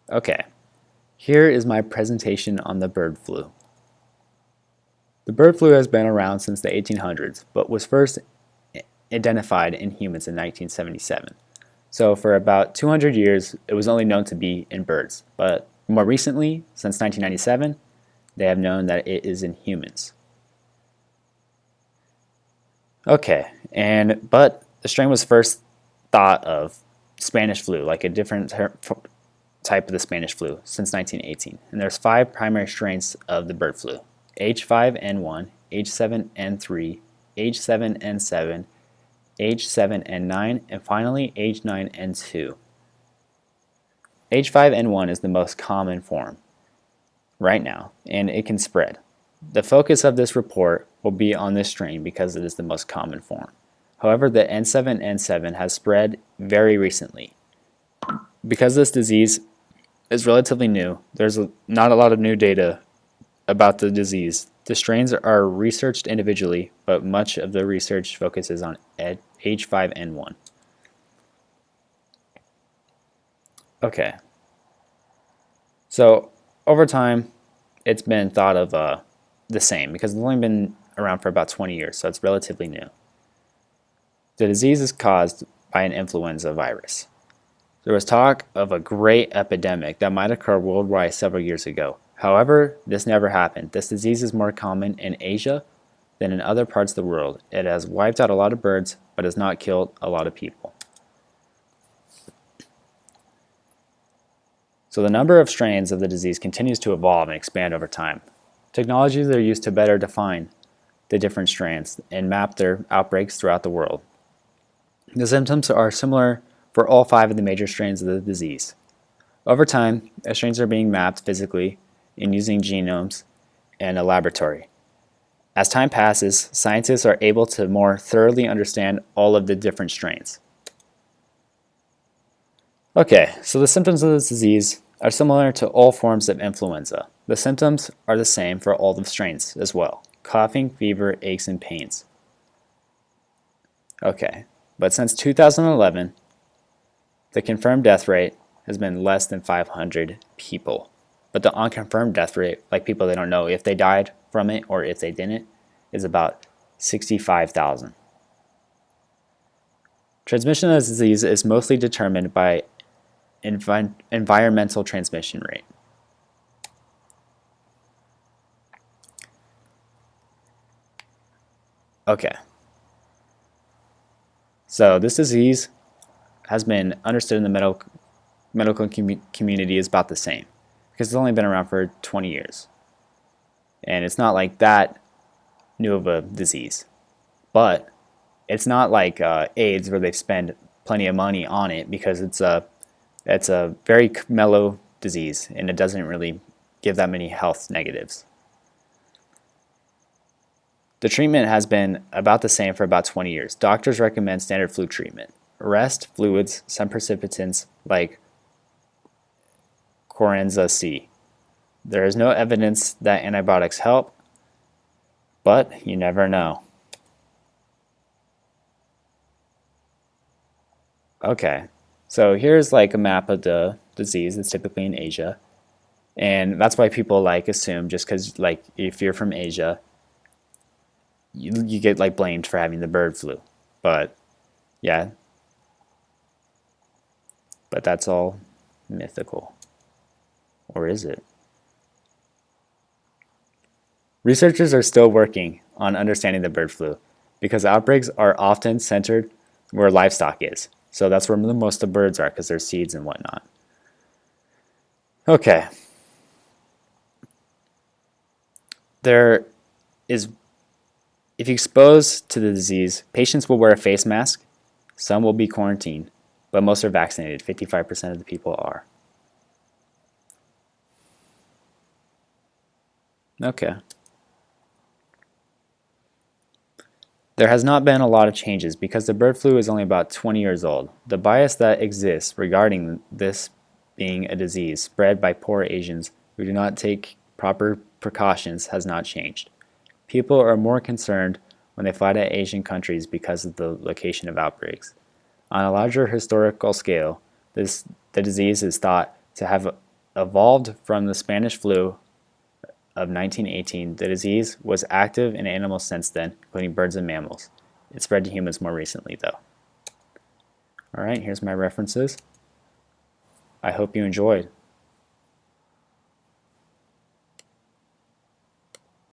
Okay, here is my presentation on the bird flu. The bird flu has been around since the 1800s, but was first identified in humans in 1977. So for about 200 years, it was only known to be in birds, but more recently, since 1997, they have known that it is in humans. Okay, but the strain was first thought of Spanish flu, like a different type of the Spanish flu, since 1918. And there's 5 primary strains of the bird flu: H5N1, H7N3, H7N7, H7N9, and finally H9N2. H5N1 is the most common form right now, and it can spread. The focus of this report will be on this strain because it is the most common form. However, the N7N7 has spread very recently. Because this disease is relatively new, there's not a lot of new data about the disease. The strains are researched individually, but much of the research focuses on H5N1. Okay, so over time, it's been thought of the same because it's only been around for about 20 years, so it's relatively new. The disease is caused by an influenza virus. There was talk of a great epidemic that might occur worldwide several years ago. However, this never happened. This disease is more common in Asia than in other parts of the world. It has wiped out a lot of birds, but has not killed a lot of people. So the number of strains of the disease continues to evolve and expand over time. Technologies are used to better define the different strains and map their outbreaks throughout the world. The symptoms are similar for all 5 of the major strains of the disease. Over time, strains are being mapped physically and using genomes in a laboratory. As time passes, scientists are able to more thoroughly understand all of the different strains. Okay, so the symptoms of this disease are similar to all forms of influenza. The symptoms are the same for all the strains as well: coughing, fever, aches, and pains. Okay, but since 2011, the confirmed death rate has been less than 500 people. But the unconfirmed death rate, like people they don't know if they died from it or if they didn't, is about 65,000. Transmission of this disease is mostly determined by environmental transmission rate. Okay. So this disease has been understood in the medical community is about the same because it's only been around for 20 years. And it's not like that new of a disease. But it's not like AIDS where they spend plenty of money on it because it's a very mellow disease and it doesn't really give that many health negatives. The treatment has been about the same for about 20 years. Doctors recommend standard flu treatment: rest, fluids, some precipitants like Corenza C. There is no evidence that antibiotics help, but you never know. Okay, so here's like a map of the disease. It's typically in Asia, and that's why people like assume just because like if you're from Asia, you get like blamed for having the bird flu. But yeah, but that's all mythical. Or is it? Researchers are still working on understanding the bird flu because outbreaks are often centered where livestock is. So that's where most of the birds are because there's seeds and whatnot. Okay. There is, if you expose to the disease, patients will wear a face mask, some will be quarantined, but most are vaccinated. 55% of the people are. Okay. There has not been a lot of changes because the bird flu is only about 20 years old. The bias that exists regarding this being a disease spread by poor Asians who do not take proper precautions has not changed. People are more concerned when they fly to Asian countries because of the location of outbreaks. On a larger historical scale, the disease is thought to have evolved from the Spanish flu of 1918. The disease was active in animals since then, including birds and mammals. It spread to humans more recently, though. Alright, here's my references. I hope you enjoyed.